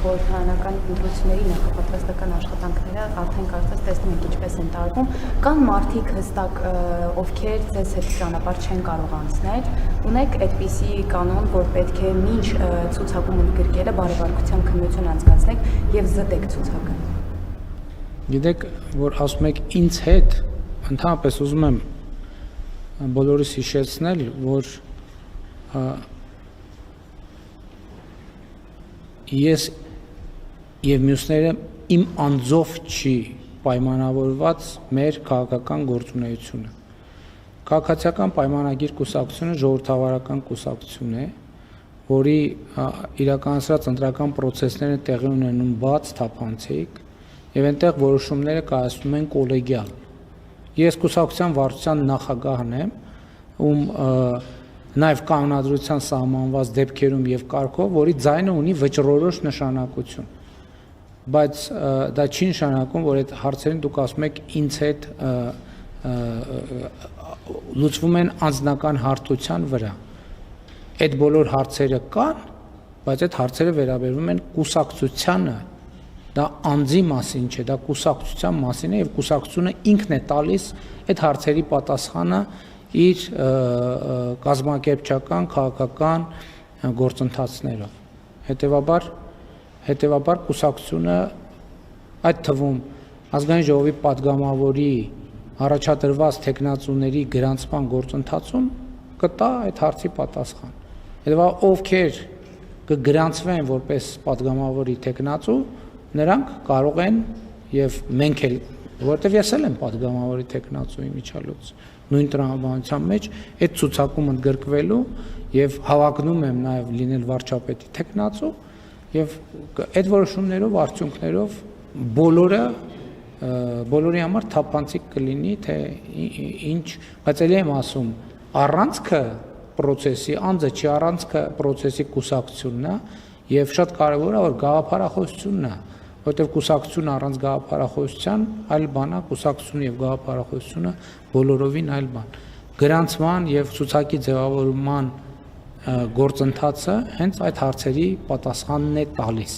խորհրդարանական ընտրությունների նախապատրաստական աշխատանքները արդեն կարծես տեսնում եք ինչպես են տարվում, կան մարդիկ հստակ, ովքեր ձեզ հետ ճանապարհ չեն կարող անցնել, ունեք այդպիսի կանոն, որ պետք է մինչ ցուցակում ընդգրկելը բարեվարկության քննություն անցկացնեք եւ զտեք ցուցակը։ Գիտեք, որ ասում եք ինձ հետ, ընդհանրապես ուզում եմ բոլորիս հիշեցնել, որ ես եւ մյուսները իմ անձով չի պայմանավորված մեր քաղաքական գործունեությունը։ Քաղաքացիական պայմանագիր կուսակցությունը ժողովրդավարական կուսակցություն է, որի իրականացրած ընտրական process-ները տեղի ունենում բաց, թափանցիկ, եւ այնտեղ որոշումները կայացնում են կոլեգիալ։ Ես կուսակցության վարչության նախագահն եմ, ում նաև կանոնադրության սահմանված դեպքերում եւ կարգով, որի ձայնը ունի վճռորոշ նշանակություն։ Բայց դա չի նշանակում, որ այդ հարցերին դուք ասում եք ինձ հետ լուծվում են անձնական հարթության վրա։ Այդ բոլոր հարցերը կան, բայց այդ հարցերը վերաբերվում են կուսակցությանը, դա անձի մասին չէ, դա կուսակցության մասին է եւ կուսակցությունը ինքն է տալիս այդ հարցերի պատասխանը իր կազմակերպչական, քաղաքական գործընթացներով։ Հետևաբար կուսակցությունը այդ թվում ազգային ժողովի падգամավորի առաջադրված տեխնացուների գրանցման գործընթացում կտա այդ հարցի պատասխան։ Հետևաբար ովքեր կգրանցվեն որպես падգամավորի տեխնացու, նրանք կարող են եւ մենք էլ, որովհետեւ ես էլ եմ падգամավորի տեխնացուի միջալուց նույն տրամաբանության մեջ այդ ցուցակում ընդգրկվելու եւ հավակնում եմ նաեւ լինել վարչապետի տեխնացու եւ այդ որոշումներով արդյունքներով բոլորի համար թափանցիկ կլինի թե ինչ, բայց ելի եմ ասում առանցքը process-ի անձը չի, առանցքը process-ի կուսակցությունն է եւ շատ կարեւոր է որ գաղափարախոսությունն է, որտեղ կուսակցությունը առանց գաղափարախոսության այլ բան է, կուսակցությունը եւ գաղափարախոսությունը բոլորովին այլ բան։ Գրանցման եւ ցուցակի ձևավորման գործընթացը հենց այդ հարցերի պատասխանն է տալիս։